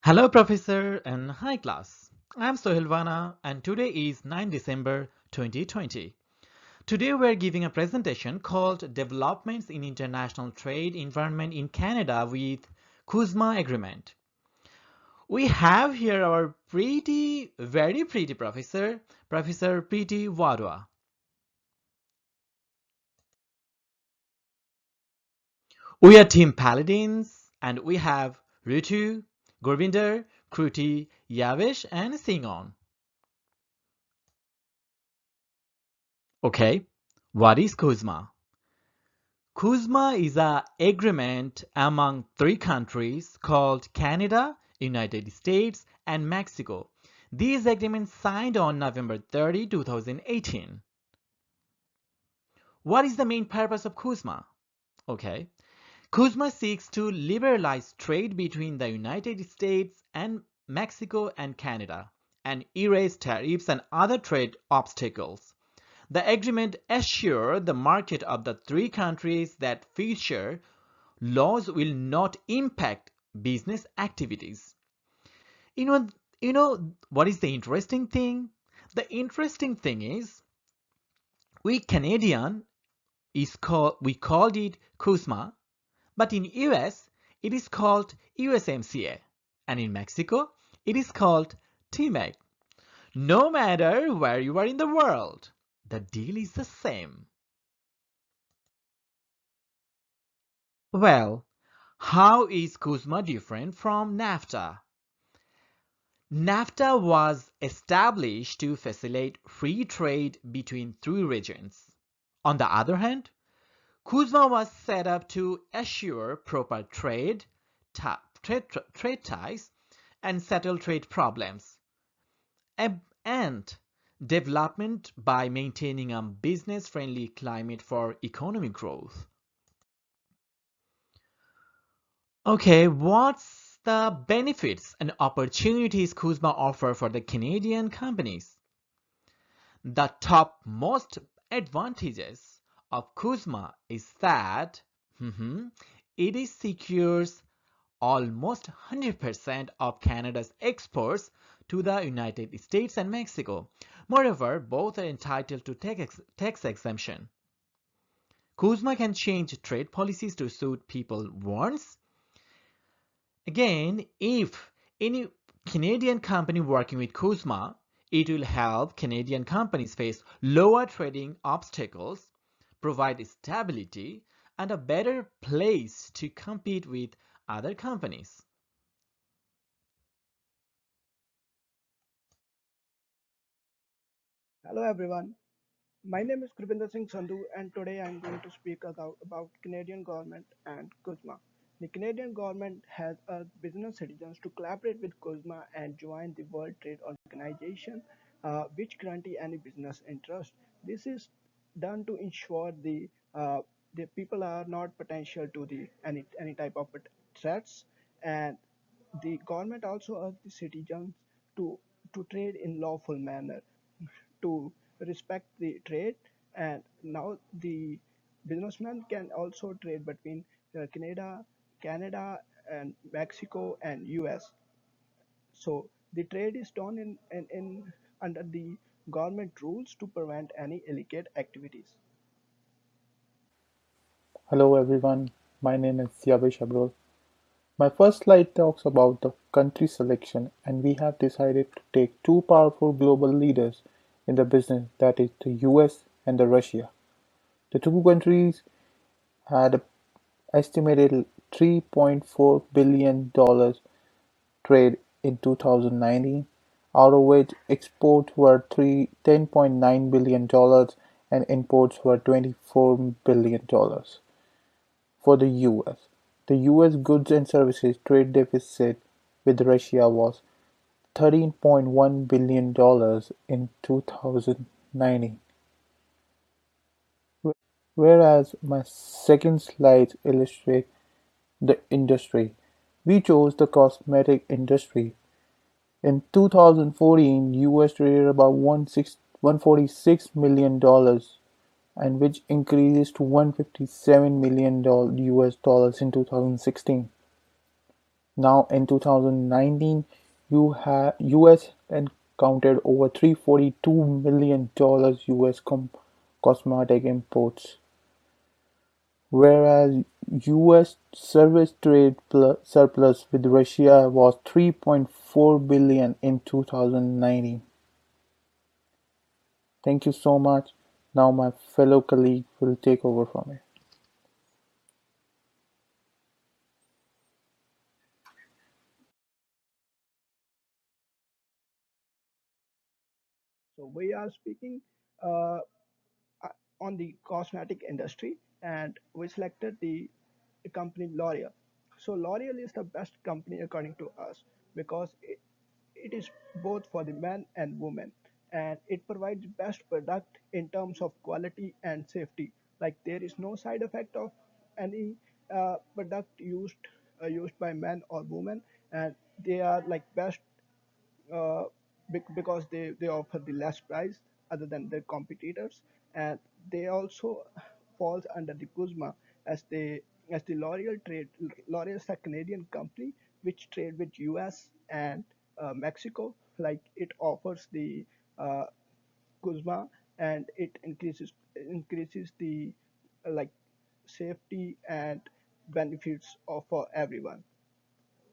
Hello, Professor, and hi, class. I'm Sohilvana, and today is 9 December 2020. Today, we're giving a presentation called Developments in International Trade Environment in Canada with CUSMA Agreement. We have here our very pretty professor, Professor Preeti Wadhwa. We are Team Paladins, and we have Ritu, Gurvinder, Kruti, Yavish, and Singon. Okay, what is CUSMA? CUSMA is an agreement among three countries called Canada, United States, and Mexico. These agreements signed on November 30, 2018. What is the main purpose of CUSMA? Okay. CUSMA seeks to liberalize trade between the United States and Mexico and Canada and erase tariffs and other trade obstacles. The agreement assures the market of the three countries that future laws will not impact business activities. You know, you know what is the interesting thing? The interesting thing is we called it CUSMA, but in US it is called USMCA, and in Mexico it is called TMEC. No matter where you are in the world, the deal is the same. Well, how is CUSMA different from NAFTA? NAFTA was established to facilitate free trade between three regions. On the other hand, CUSMA was set up to assure proper trade ties, and settle trade problems, and development by maintaining a business-friendly climate for economic growth. Okay, what's the benefits and opportunities CUSMA offer for the Canadian companies? The top most advantages of CUSMA is that it is secures almost 100% of Canada's exports to the United States and Mexico. Moreover, both are entitled to tax exemption. CUSMA can change trade policies to suit people's wants. Again, if any Canadian company working with CUSMA, it will help Canadian companies face lower trading obstacles, provide stability, and a better place to compete with other companies. Hello everyone, my name is Gurvinder Singh Sandhu and today I am going to speak about Canadian government and CUSMA. The Canadian government has urged business citizens to collaborate with CUSMA and join the World Trade Organization, which guarantee any business interest. This is done to ensure the people are not potential to the any type of threats, and the government also urged the citizens to to trade in lawful manner, to respect the trade, and now the businessmen can also trade between Canada and Mexico and US. So the trade is done in under the government rules to prevent any illegal activities. Hello everyone, my name is Yavish Abrol. My first slide talks about the country selection, and we have decided to take two powerful global leaders in the business, that is the US and the Russia. The two countries had an estimated $3.4 billion trade in 2019, out of which exports were $10.9 billion and imports were $24 billion. For the US, the US goods and services trade deficit with Russia was $13.1 billion in 2019, whereas my second slide illustrates the industry. We chose the cosmetic industry. In 2014, US traded about $146 million, and which increases to $157 million US in 2016. Now in 2019, US encountered over $342 million US cosmetic imports, whereas US service trade surplus with Russia was 3.4 billion in 2019. Thank you so much. Now my fellow colleague will take over from here. So we are speaking uh, on the cosmetic industry, and we selected the company L'Oreal. So L'Oreal is the best company according to us because it is both for the men and women, and it provides best product in terms of quality and safety. Like there is no side effect of any product used by men or women, and they are like best uh, because they offer the less price other than their competitors, and they also falls under the Kuzma as they as the L'Oreal is a Canadian company which trade with US and Mexico. Like it offers the uh, Kuzma, and it increases the like safety and benefits of for everyone.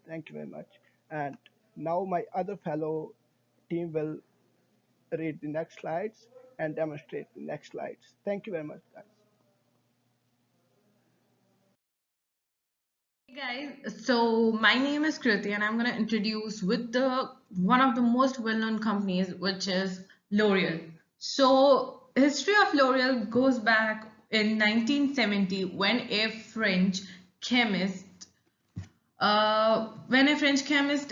Thank you very much. And now my other fellow team will read the next slides and demonstrate the next slides. Thank you very much, guys. Hey guys, so my name is Kriti and I'm going to introduce with the one of the most well-known companies, which is L'Oreal. So history of L'Oreal goes back in 1970 when a French chemist,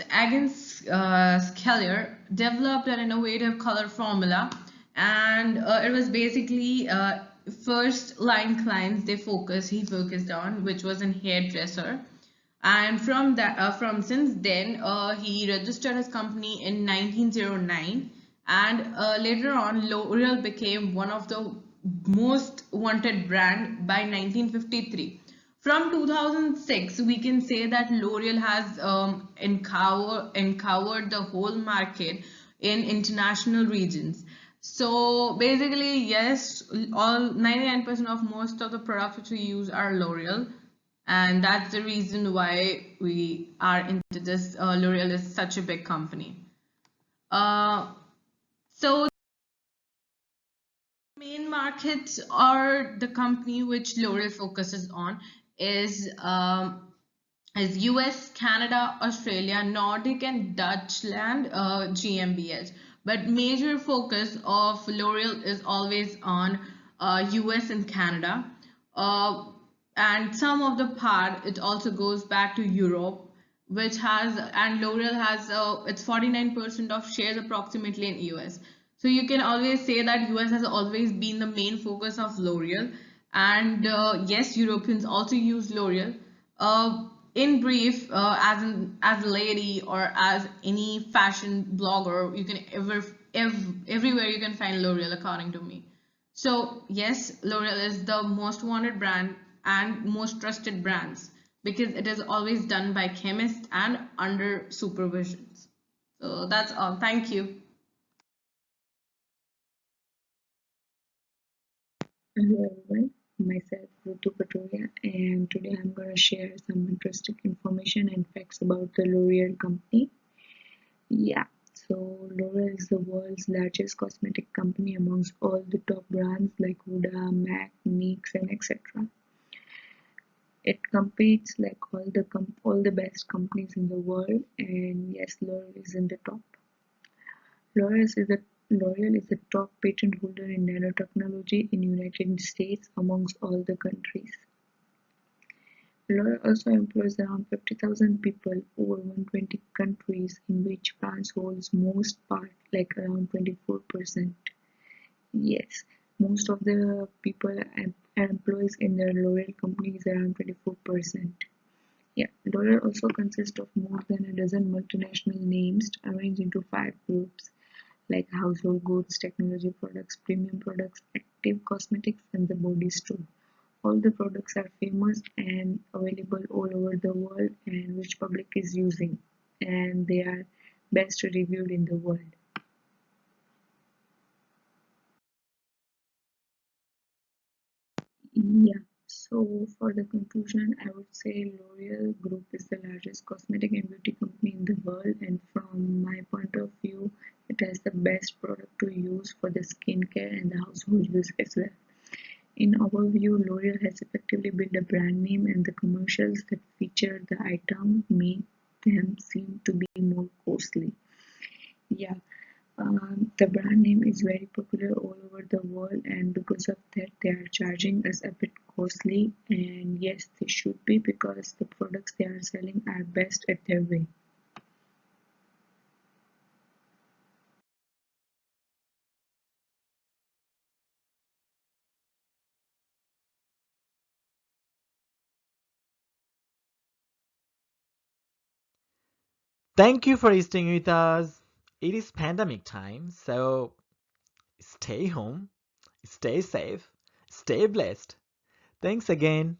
Agnes Scaler, developed an innovative color formula, and it was basically first line clients he focused on, which was in hairdresser. And from since then, he registered his company in 1909, and later on, L'Oreal became one of the most wanted brand by 1953. From 2006, we can say that L'Oreal has encountered the whole market in international regions. So basically, yes, all 99% of most of the products which we use are L'Oreal, and that's the reason why we are into this. L'Oreal is such a big company. Uh, so main markets are the company which L'Oreal focuses on is is US, Canada, Australia, Nordic and Dutchland, GmbH. But major focus of L'Oreal is always on US and Canada. Uh, and some of the part it also goes back to Europe, which has and L'Oreal has it's 49% of shares approximately in US. So you can always say that US has always been the main focus of L'Oreal, and yes, Europeans also use L'Oreal. In brief, as a lady or as any fashion blogger, you can everywhere you can find L'Oreal according to me. So yes, L'Oreal is the most wanted brand and most trusted brands because it is always done by chemists and under supervisions. So that's all. Thank you. Hello everyone, myself Rutu Patoria, and today I'm going to share some interesting information and facts about the L'Oreal company. Yeah, so L'Oreal is the world's largest cosmetic company amongst all the top brands like Huda, MAC, NYX, and etc. It competes like all the best companies in the world, and yes, L'Oreal is in the top. L'Oreal is the L'Oreal is the top patent holder in nanotechnology in United States amongst all the countries. L'Oreal also employs around 50,000 people over 120 countries in which France holds most part like around 24%. Yes, most of the people employees in the L'Oreal company is around 24%. Yeah, L'Oreal also consists of more than a dozen multinational names arranged into 5 groups like household goods, technology products, premium products, active cosmetics, and the body store. All the products are famous and available all over the world and which public is using and they are best reviewed in the world. Yeah, so for the conclusion, I would say L'Oreal Group is the largest cosmetic and beauty company in the world, and from my point of view, it has the best product to use for the skincare and the household use as well. In our view, L'Oreal has effectively built a brand name, and the commercials that feature the item make them seem to be more costly. Yeah, the brand name is very popular all over the world, and because of that, they are charging us a bit costly. And yes, they should be because the products they are selling are best at their way. Thank you for staying with us. It is pandemic time, so stay home, stay safe, stay blessed. Thanks again.